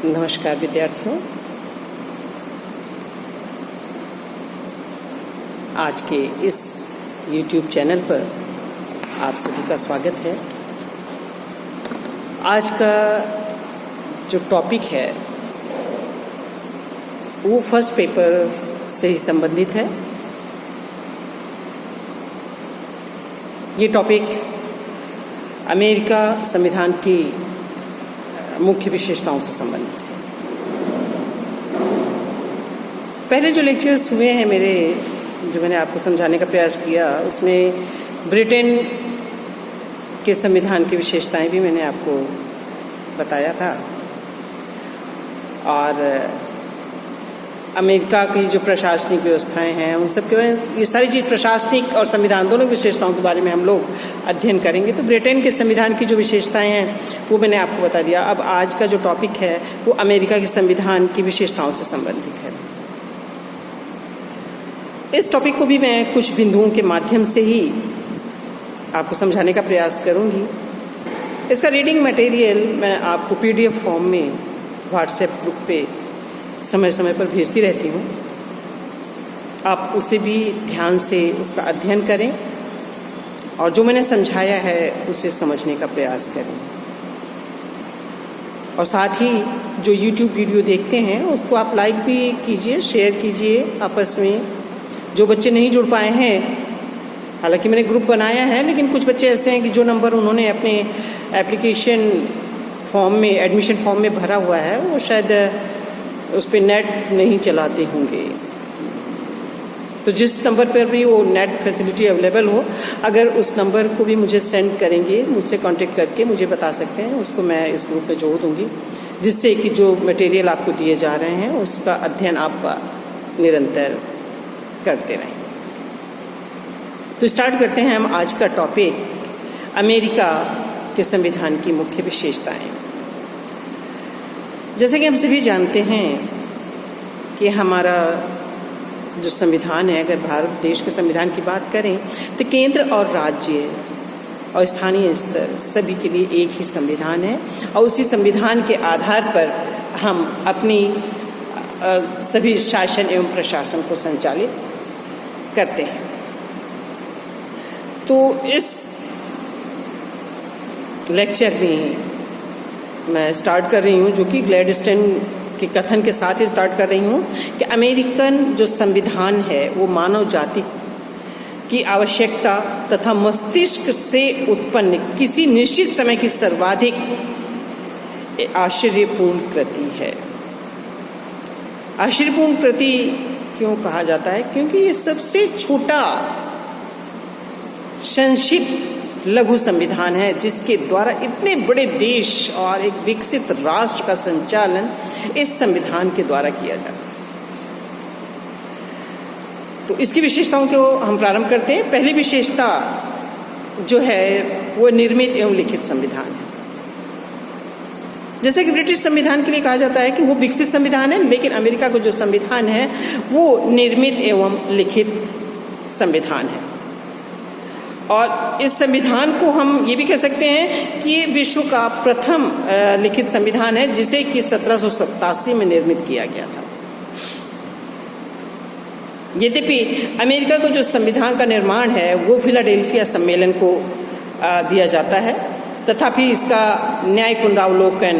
नमस्कार विद्यार्थियों, आज के इस YouTube चैनल पर आप सभी का स्वागत है। आज का जो टॉपिक है वो फर्स्ट पेपर से ही संबंधित है। ये टॉपिक अमेरिका संविधान की मुख्य विशेषताओं से संबंधित है। पहले जो लेक्चर्स हुए हैं मेरे, जो मैंने आपको समझाने का प्रयास किया, उसमें ब्रिटेन के संविधान की विशेषताएं भी मैंने आपको बताया था और अमेरिका की जो प्रशासनिक व्यवस्थाएं हैं उन सब के बारे में, ये सारी चीज़ प्रशासनिक और संविधान दोनों की विशेषताओं के बारे में हम लोग अध्ययन करेंगे। तो ब्रिटेन के संविधान की जो विशेषताएं हैं वो मैंने आपको बता दिया। अब आज का जो टॉपिक है वो अमेरिका के संविधान की विशेषताओं से संबंधित है। इस टॉपिक को भी मैं कुछ बिंदुओं के माध्यम से ही आपको समझाने का प्रयास करूँगी। इसका रीडिंग मटेरियल मैं आपको PDF फॉर्म में व्हाट्सएप ग्रुप पे समय समय पर भेजती रहती हूँ। आप उसे भी ध्यान से उसका अध्ययन करें और जो मैंने समझाया है उसे समझने का प्रयास करें। और साथ ही जो YouTube वीडियो देखते हैं उसको आप लाइक भी कीजिए, शेयर कीजिए आपस में। जो बच्चे नहीं जुड़ पाए हैं, हालांकि मैंने ग्रुप बनाया है, लेकिन कुछ बच्चे ऐसे हैं कि जो नंबर उन्होंने अपने एप्लीकेशन फॉर्म में, एडमिशन फॉर्म में भरा हुआ है, वो शायद उस पर नेट नहीं चलाते होंगे। तो जिस नंबर पर भी वो नेट फैसिलिटी अवेलेबल हो, अगर उस नंबर को भी मुझे सेंड करेंगे, मुझसे कांटेक्ट करके मुझे बता सकते हैं, उसको मैं इस ग्रुप में जोड़ दूंगी, जिससे कि जो मटेरियल आपको दिए जा रहे हैं उसका अध्ययन आप निरंतर करते रहें। तो स्टार्ट करते हैं हम आज का टॉपिक, अमेरिका के संविधान की मुख्य विशेषताएं। जैसे कि हम सभी जानते हैं कि हमारा जो संविधान है, अगर भारत देश के संविधान की बात करें तो केंद्र और राज्य और स्थानीय स्तर सभी के लिए एक ही संविधान है और उसी संविधान के आधार पर हम अपनी सभी शासन एवं प्रशासन को संचालित करते हैं। तो इस लेक्चर में मैं स्टार्ट कर रही हूँ, जो कि ग्लैडस्टोन के कथन के साथ ही स्टार्ट कर रही हूँ कि अमेरिकन जो संविधान है वो मानव जाति की आवश्यकता तथा मस्तिष्क से उत्पन्न किसी निश्चित समय की सर्वाधिक आश्चर्यपूर्ण कृति है। आश्चर्यपूर्ण कृति क्यों कहा जाता है? क्योंकि ये सबसे छोटा संक्षिप्त लघु संविधान है जिसके द्वारा इतने बड़े देश और एक विकसित राष्ट्र का संचालन इस संविधान के द्वारा किया जाता है। तो इसकी विशेषताओं को हम प्रारंभ करते हैं। पहली विशेषता जो है वो निर्मित एवं लिखित संविधान है। जैसे कि ब्रिटिश संविधान के लिए कहा जाता है कि वो विकसित संविधान है, लेकिन अमेरिका का जो संविधान है वो निर्मित एवं लिखित संविधान है। और इस संविधान को हम ये भी कह सकते हैं कि ये विश्व का प्रथम लिखित संविधान है, जिसे कि 1787 में निर्मित किया गया था। यद्यपि अमेरिका को जो संविधान का निर्माण है वो फिलाडेल्फिया सम्मेलन को दिया जाता है, तथापि इसका न्याय पुनरावलोकन,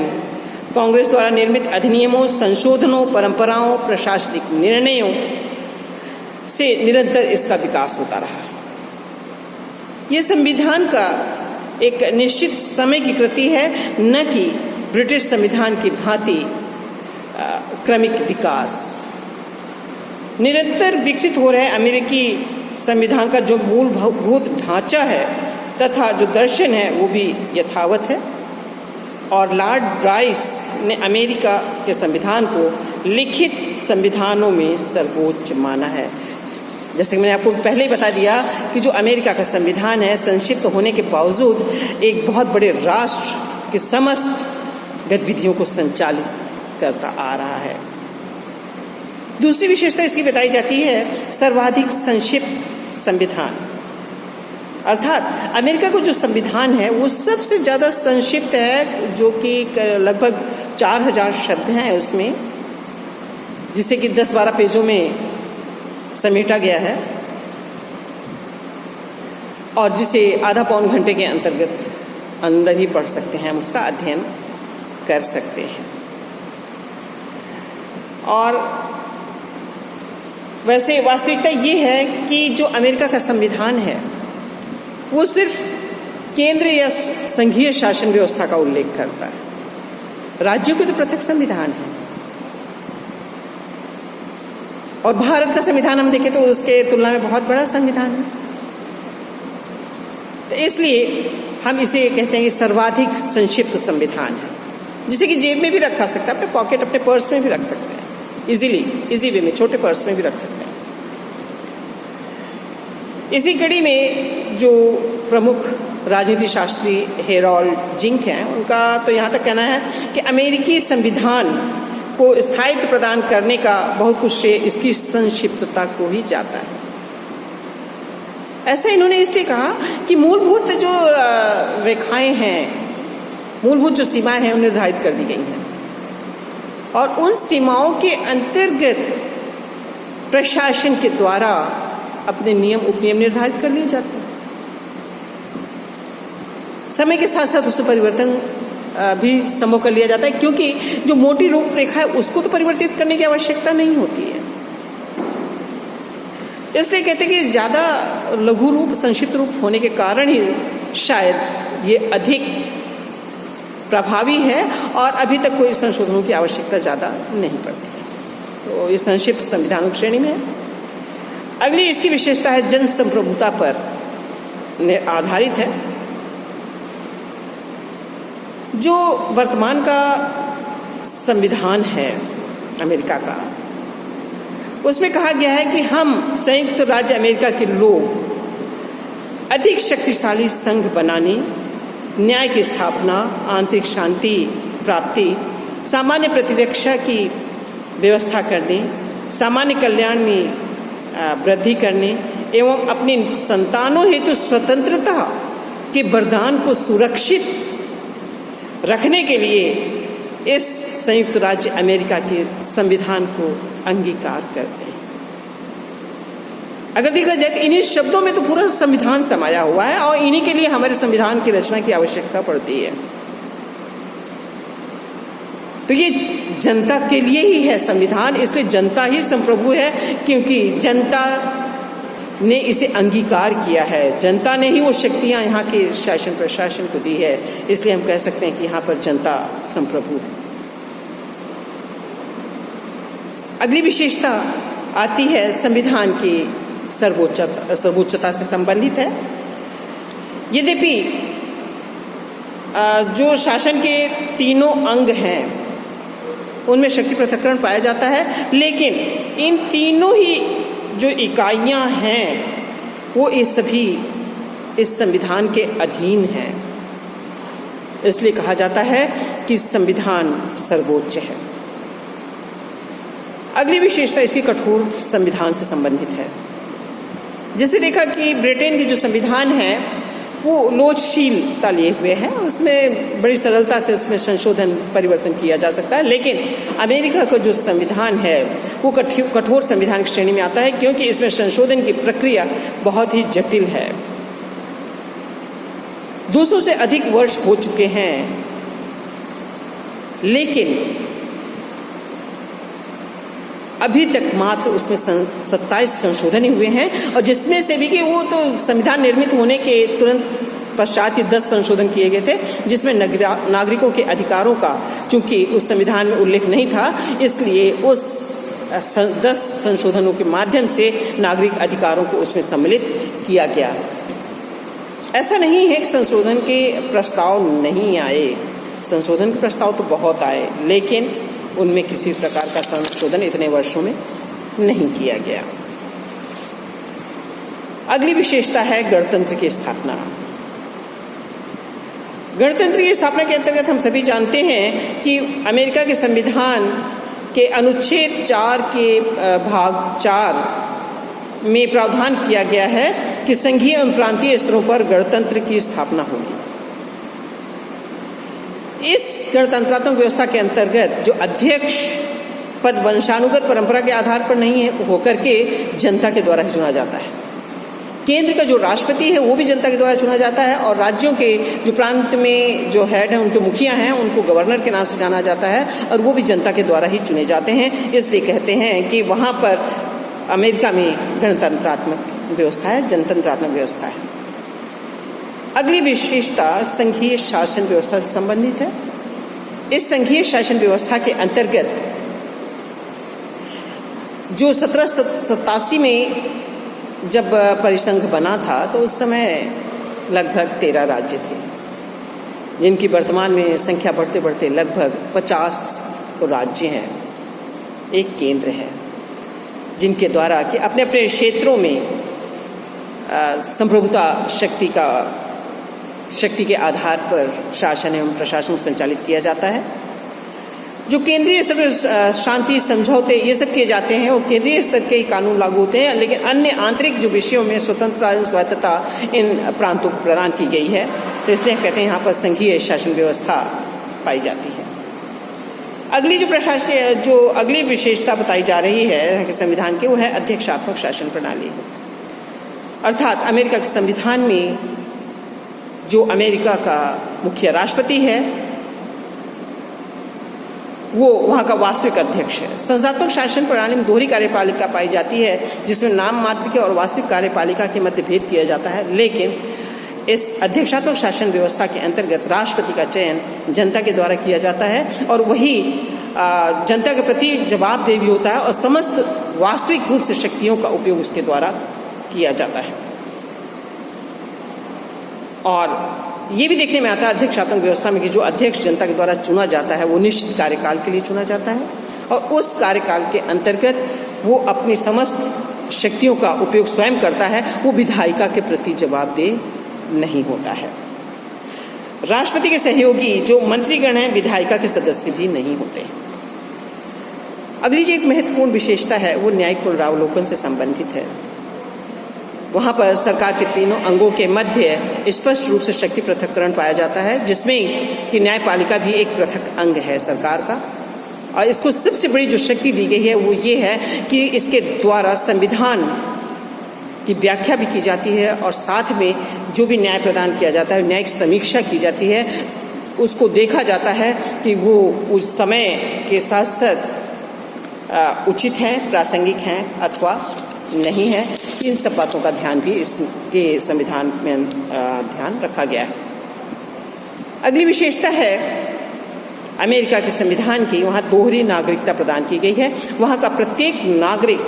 कांग्रेस द्वारा निर्मित अधिनियमों, संशोधनों, परंपराओं, प्रशासनिक निर्णयों से निरंतर इसका विकास होता रहा। ये संविधान का एक निश्चित समय की कृति है, न कि ब्रिटिश संविधान की भांति क्रमिक विकास। निरंतर विकसित हो रहे अमेरिकी संविधान का जो मूलभूत ढांचा है तथा जो दर्शन है वो भी यथावत है। और लॉर्ड ब्राइस ने अमेरिका के संविधान को लिखित संविधानों में सर्वोच्च माना है। जैसे कि मैंने आपको पहले ही बता दिया कि जो अमेरिका का संविधान है, संक्षिप्त होने के बावजूद एक बहुत बड़े राष्ट्र की समस्त गतिविधियों को संचालित करता आ रहा है। दूसरी विशेषता इसकी बताई जाती है सर्वाधिक संक्षिप्त संविधान। अर्थात अमेरिका का जो संविधान है वो सबसे ज़्यादा संक्षिप्त है, जो कि लगभग 4000 शब्द हैं उसमें, जिसे कि 10-12 पेजों में समेटा गया है और जिसे आधा पौन घंटे के अंदर ही पढ़ सकते हैं, हम उसका अध्ययन कर सकते हैं। और वैसे वास्तविकता ये है कि जो अमेरिका का संविधान है वो सिर्फ केंद्र या संघीय शासन व्यवस्था का उल्लेख करता है। राज्यों के तो पृथक संविधान है, और भारत का संविधान हम देखें तो उसके तुलना में बहुत बड़ा संविधान है। तो इसलिए हम इसे कहते हैं कि सर्वाधिक संक्षिप्त संविधान है, जिसे कि जेब में भी रखा सकता है, अपने पॉकेट, अपने पर्स में भी रख सकते हैं, इजी वे में, छोटे पर्स में भी रख सकते हैं। इसी कड़ी में जो प्रमुख राजनीति शास्त्री हेरोल्ड जिंक हैं, उनका तो यहाँ तक कहना है कि अमेरिकी संविधान को स्थायित्व प्रदान करने का बहुत कुछ श्रेय इसकी संक्षिप्तता को ही जाता है। ऐसा इन्होंने इसलिए कहा कि मूलभूत जो रेखाएं हैं, मूलभूत जो सीमाएं हैं, वो निर्धारित कर दी गई हैं और उन सीमाओं के अंतर्गत प्रशासन के द्वारा अपने नियम उपनियम निर्धारित कर लिए जाते हैं। समय के साथ साथ उसमें परिवर्तन भी संभव कर लिया जाता है, क्योंकि जो मोटी रूपरेखा है उसको तो परिवर्तित करने की आवश्यकता नहीं होती है। इसलिए कहते हैं कि ज़्यादा लघु रूप, संक्षिप्त रूप होने के कारण ही शायद ये अधिक प्रभावी है और अभी तक कोई संशोधनों की आवश्यकता ज़्यादा नहीं पड़ती है। तो ये संक्षिप्त संविधान की श्रेणी में है। अगली इसकी विशेषता है जन संप्रभुता पर आधारित है। जो वर्तमान का संविधान है अमेरिका का, उसमें कहा गया है कि हम संयुक्त राज्य अमेरिका के लोग अधिक शक्तिशाली संघ बनाने, न्याय की स्थापना, आंतरिक शांति प्राप्ति, सामान्य प्रतिरक्षा की व्यवस्था करने, सामान्य कल्याण में वृद्धि करने एवं अपनी संतानों हेतु स्वतंत्रता के वरदान को सुरक्षित रखने के लिए इस संयुक्त राज्य अमेरिका के संविधान को अंगीकार करते हैं। अगर देखा जाए तो इन्हीं शब्दों में तो पूरा संविधान समाया हुआ है और इन्हीं के लिए हमारे संविधान की रचना की आवश्यकता पड़ती है। तो ये जनता के लिए ही है संविधान, इसलिए जनता ही संप्रभु है, क्योंकि जनता ने इसे अंगीकार किया है, जनता ने ही वो शक्तियां यहाँ के शासन प्रशासन को दी है, इसलिए हम कह सकते हैं कि यहाँ पर जनता संप्रभु है। अगली विशेषता आती है संविधान की सर्वोच्चता से संबंधित है। यद्यपि जो शासन के तीनों अंग हैं उनमें शक्ति पृथक्करण पाया जाता है, लेकिन इन तीनों ही जो इकाइयां हैं वो इस संविधान के अधीन हैं। इसलिए कहा जाता है कि संविधान सर्वोच्च है। अगली विशेषता इसकी कठोर संविधान से संबंधित है। जैसे देखा कि ब्रिटेन की जो संविधान है वो लोचशीलता लिए हुए है, उसमें बड़ी सरलता से उसमें संशोधन परिवर्तन किया जा सकता है, लेकिन अमेरिका का जो संविधान है वो कठोर संविधान की श्रेणी में आता है, क्योंकि इसमें संशोधन की प्रक्रिया बहुत ही जटिल है। 200 से अधिक वर्ष हो चुके हैं, लेकिन अभी तक मात्र उसमें 27 संशोधन ही हुए हैं, और जिसमें से भी कि वो तो संविधान निर्मित होने के तुरंत पश्चात ही 10 संशोधन किए गए थे, जिसमें नागरिकों के अधिकारों का चूंकि उस संविधान में उल्लेख नहीं था, इसलिए उस 10 संशोधनों के माध्यम से नागरिक अधिकारों को उसमें सम्मिलित किया गया। ऐसा नहीं है कि संशोधन के प्रस्ताव नहीं आए, संशोधन के प्रस्ताव तो बहुत आए, लेकिन उनमें किसी प्रकार का संशोधन इतने वर्षों में नहीं किया गया। अगली विशेषता है गणतंत्र की स्थापना। गणतंत्र की स्थापना के अंतर्गत हम सभी जानते हैं कि अमेरिका के संविधान के अनुच्छेद 4 के भाग 4 में प्रावधान किया गया है कि संघीय एवं प्रांतीय स्तरों पर गणतंत्र की स्थापना होगी। इस गणतंत्रात्मक व्यवस्था के अंतर्गत जो अध्यक्ष पद वंशानुगत परंपरा के आधार पर नहीं है होकर के जनता के द्वारा ही चुना जाता है। केंद्र का जो राष्ट्रपति है वो भी जनता के द्वारा चुना जाता है और राज्यों के जो प्रांत में जो हेड हैं उनके मुखिया हैं उनको गवर्नर के नाम से जाना जाता है और वो भी जनता के द्वारा ही चुने जाते हैं। इसलिए कहते हैं कि वहाँ पर अमेरिका में गणतंत्रात्मक व्यवस्था है, जनतंत्रात्मक व्यवस्था है। अगली विशेषता संघीय शासन व्यवस्था से संबंधित है। इस संघीय शासन व्यवस्था के अंतर्गत जो 1787 में जब परिसंघ बना था तो उस समय लगभग 13 राज्य थे, जिनकी वर्तमान में संख्या बढ़ते बढ़ते लगभग 50 राज्य हैं। एक केंद्र है जिनके द्वारा कि अपने अपने क्षेत्रों में संप्रभुता शक्ति के आधार पर शासन एवं प्रशासन संचालित किया जाता है। जो केंद्रीय स्तर पर शांति समझौते ये सब किए जाते हैं वो केंद्रीय स्तर के ही कानून लागू होते हैं, लेकिन अन्य आंतरिक जो विषयों में स्वतंत्रता एवं स्वायत्तता इन प्रांतों को प्रदान की गई है। तो इसलिए कहते हैं यहाँ पर संघीय शासन व्यवस्था पाई जाती है। अगली विशेषता बताई जा रही है कि संविधान की वो है अध्यक्षात्मक शासन प्रणाली। अर्थात अमेरिका के संविधान में जो अमेरिका का मुख्य राष्ट्रपति है वो वहाँ का वास्तविक अध्यक्ष है। संस्थात्मक शासन प्रणाली में दोहरी कार्यपालिका पाई जाती है, जिसमें नाम मात्र के और वास्तविक कार्यपालिका के मध्य भेद किया जाता है। लेकिन इस अध्यक्षात्मक शासन व्यवस्था के अंतर्गत राष्ट्रपति का चयन जनता के द्वारा किया जाता है और वही जनता के प्रति जवाबदेह भी होता है और समस्त वास्तविक रूप से शक्तियों का उपयोग उसके द्वारा किया जाता है। और ये भी देखने में आता है अध्यक्षात्मक व्यवस्था में कि जो अध्यक्ष जनता के द्वारा चुना जाता है वो निश्चित कार्यकाल के लिए चुना जाता है और उस कार्यकाल के अंतर्गत वो अपनी समस्त शक्तियों का उपयोग स्वयं करता है, वो विधायिका के प्रति जवाबदेह नहीं होता है। राष्ट्रपति के सहयोगी जो मंत्रीगण हैं विधायिका के सदस्य भी नहीं होते। अगली जो एक महत्वपूर्ण विशेषता है वो न्यायिक पुनरावलोकन से संबंधित है। वहाँ पर सरकार के तीनों अंगों के मध्य स्पष्ट रूप से शक्ति पृथक्करण पाया जाता है, जिसमें कि न्यायपालिका भी एक पृथक अंग है सरकार का। और इसको सबसे बड़ी जो शक्ति दी गई है वो ये है कि इसके द्वारा संविधान की व्याख्या भी की जाती है और साथ में जो भी न्याय प्रदान किया जाता है, न्यायिक समीक्षा की जाती है, उसको देखा जाता है कि वो उस समय के साथ साथ उचित है, प्रासंगिक है अथवा नहीं है। इन सब बातों का ध्यान भी इसके संविधान में ध्यान रखा गया है। अगली विशेषता है अमेरिका के संविधान की, वहाँ दोहरी नागरिकता प्रदान की गई है। वहाँ का प्रत्येक नागरिक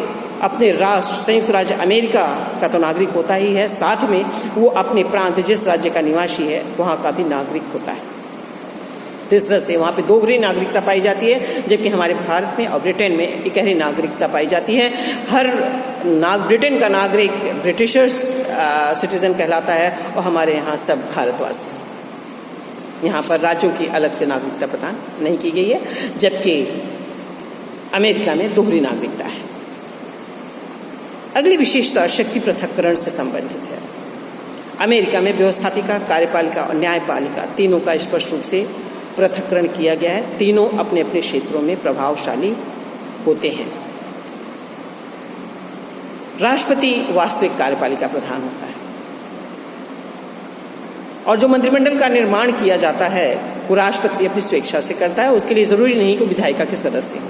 अपने राष्ट्र संयुक्त राज्य अमेरिका का तो नागरिक होता ही है, साथ में वो अपने प्रांत जिस राज्य का निवासी है वहाँ का भी नागरिक होता है। तो इस तरह से वहाँ पे दोहरी नागरिकता पाई जाती है, जबकि हमारे भारत में और ब्रिटेन में इकहरी नागरिकता पाई जाती है। ब्रिटेन का नागरिक ब्रिटिशर्स सिटीजन कहलाता है और हमारे यहाँ सब भारतवासी। यहाँ पर राज्यों की अलग से नागरिकता प्रदान नहीं की गई है, जबकि अमेरिका में दोहरी नागरिकता है। अगली विशेषता शक्ति पृथक्करण से संबंधित है। अमेरिका में व्यवस्थापिका, कार्यपालिका और न्यायपालिका तीनों का स्पष्ट रूप से पृथक्करण किया गया है। तीनों अपने अपने क्षेत्रों में प्रभावशाली होते हैं। राष्ट्रपति वास्तविक कार्यपालिका प्रधान होता है और जो मंत्रिमंडल का निर्माण किया जाता है वो राष्ट्रपति अपनी स्वेच्छा से करता है। उसके लिए जरूरी नहीं कि विधायिका के सदस्य हों।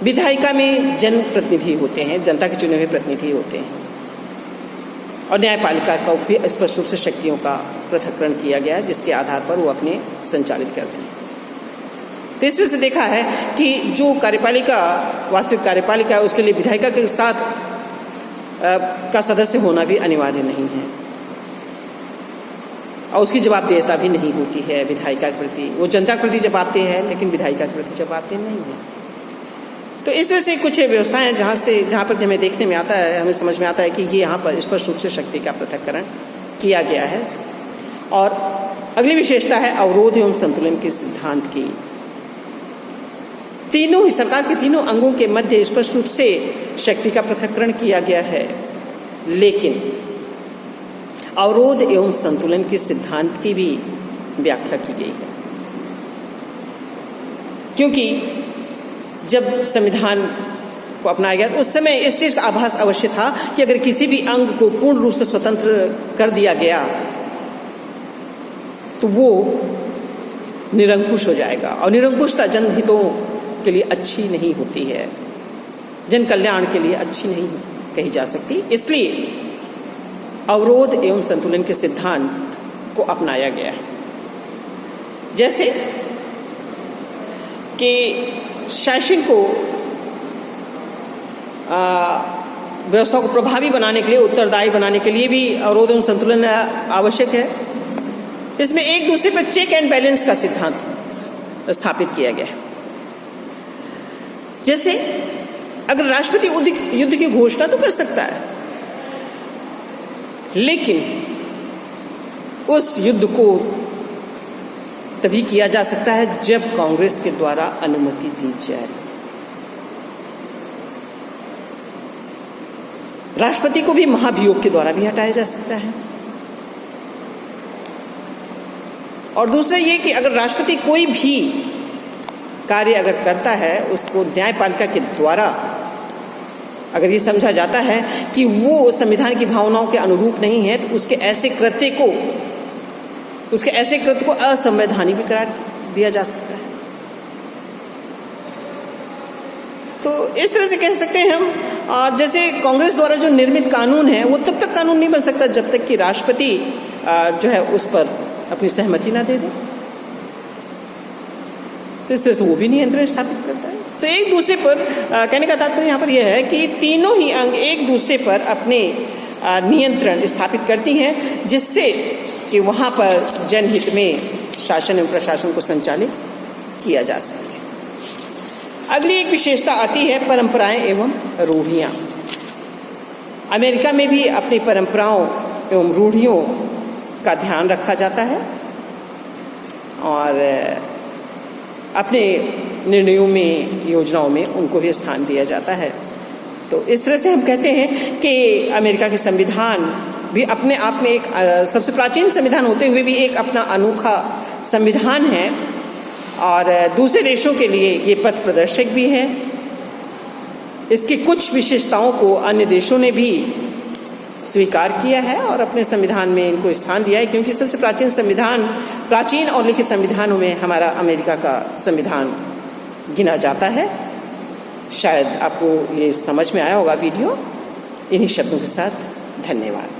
विधायिका में जनप्रतिनिधि होते हैं, जनता के चुने हुए प्रतिनिधि होते हैं। और न्यायपालिका का भी स्पष्ट रूप से शक्तियों का पृथक्करण किया गया है, जिसके आधार पर वो अपने संचालित करते हैं। तो इस तरह से देखा है कि जो कार्यपालिका वास्तविक कार्यपालिका है उसके लिए विधायिका के साथ का सदस्य होना भी अनिवार्य नहीं है और उसकी जवाबदेहिता भी नहीं होती है विधायिका के प्रति। वो जनता के प्रति जवाबदेह है लेकिन विधायिका के प्रति जवाबदेह नहीं है। तो इस तरह से कुछ व्यवस्थाएं हैं जहाँ पर हमें देखने में आता है, हमें समझ में आता है कि ये यहाँ पर स्पष्ट रूप से शक्ति का पृथक्करण किया गया है। और अगली विशेषता है अवरोध एवं संतुलन के सिद्धांत की। तीनों ही सरकार के तीनों अंगों के मध्य स्पष्ट रूप से शक्ति का पृथक्करण किया गया है, लेकिन अवरोध एवं संतुलन के सिद्धांत की भी व्याख्या की गई है। क्योंकि जब संविधान को अपनाया गया तो उस समय इस चीज का आभास अवश्य था कि अगर किसी भी अंग को पूर्ण रूप से स्वतंत्र कर दिया गया तो वो निरंकुश हो जाएगा, और निरंकुशता जनहितों के लिए अच्छी नहीं होती है, जन कल्याण के लिए अच्छी नहीं कही जा सकती। इसलिए अवरोध एवं संतुलन के सिद्धांत को अपनाया गया है। जैसे कि शासन को व्यवस्था को प्रभावी बनाने के लिए, उत्तरदायी बनाने के लिए भी अवरोध एवं संतुलन आवश्यक है। इसमें एक दूसरे पर चेक एंड बैलेंस का सिद्धांत स्थापित किया गया है। जैसे अगर राष्ट्रपति युद्ध की घोषणा तो कर सकता है, लेकिन उस युद्ध को तभी किया जा सकता है जब कांग्रेस के द्वारा अनुमति दी जाए। राष्ट्रपति को भी महाभियोग के द्वारा भी हटाया जा सकता है। और दूसरा ये कि अगर राष्ट्रपति कोई भी कार्य अगर करता है, उसको न्यायपालिका के द्वारा अगर ये समझा जाता है कि वो संविधान की भावनाओं के अनुरूप नहीं है, तो उसके ऐसे कृत्य को असंवैधानिक भी करार दिया जा सकता है। तो इस तरह से कह सकते हैं हम। और जैसे कांग्रेस द्वारा जो निर्मित कानून है वो तब तक कानून नहीं बन सकता जब तक कि राष्ट्रपति जो है उस पर अपनी सहमति ना दे दे। तो इस तरह से वो भी नियंत्रण स्थापित करता है। तो एक दूसरे पर कहने का तात्पर्य यहाँ पर यह है कि तीनों ही अंग एक दूसरे पर अपने नियंत्रण स्थापित करती हैं, जिससे कि वहाँ पर जनहित में शासन एवं प्रशासन को संचालित किया जा सके। अगली एक विशेषता आती है परंपराएं एवं रूढ़ियाँ। अमेरिका में भी अपनी परंपराओं एवं रूढ़ियों का ध्यान रखा जाता है और अपने निर्णयों में, योजनाओं में उनको भी स्थान दिया जाता है। तो इस तरह से हम कहते हैं कि अमेरिका के संविधान भी अपने आप में एक सबसे प्राचीन संविधान होते हुए भी एक अपना अनोखा संविधान है, और दूसरे देशों के लिए ये पथ प्रदर्शक भी है। इसकी कुछ विशेषताओं को अन्य देशों ने भी स्वीकार किया है और अपने संविधान में इनको स्थान दिया है, क्योंकि सबसे प्राचीन और लिखित संविधानों में हमारा अमेरिका का संविधान गिना जाता है। शायद आपको ये समझ में आया होगा वीडियो। इन्हीं शब्दों के साथ धन्यवाद।